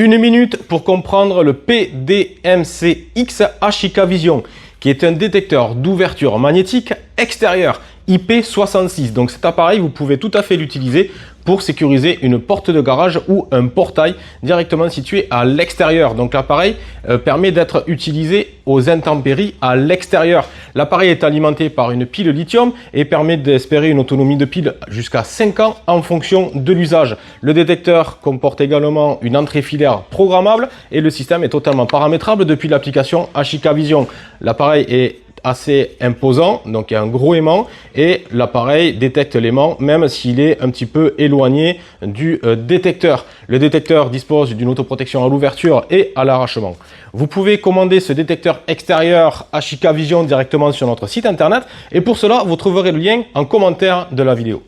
Une minute pour comprendre le PDMCX-E-WE HikVision, qui est un détecteur d'ouverture magnétique extérieur IP66. Donc cet appareil, vous pouvez tout à fait l'utiliser pour sécuriser une porte de garage ou un portail directement situé à l'extérieur. Donc l'appareil permet d'être utilisé aux intempéries à l'extérieur. L'appareil est alimenté par une pile lithium et permet d'espérer une autonomie de pile jusqu'à 5 ans en fonction de l'usage. Le détecteur comporte également une entrée filaire programmable et le système est totalement paramétrable depuis l'application Hikvision. L'appareil est assez imposant, donc il y a un gros aimant et l'appareil détecte l'aimant même s'il est un petit peu éloigné du détecteur. Le détecteur dispose d'une autoprotection à l'ouverture et à l'arrachement. Vous pouvez commander ce détecteur extérieur Hikvision directement sur notre site internet et pour cela vous trouverez le lien en commentaire de la vidéo.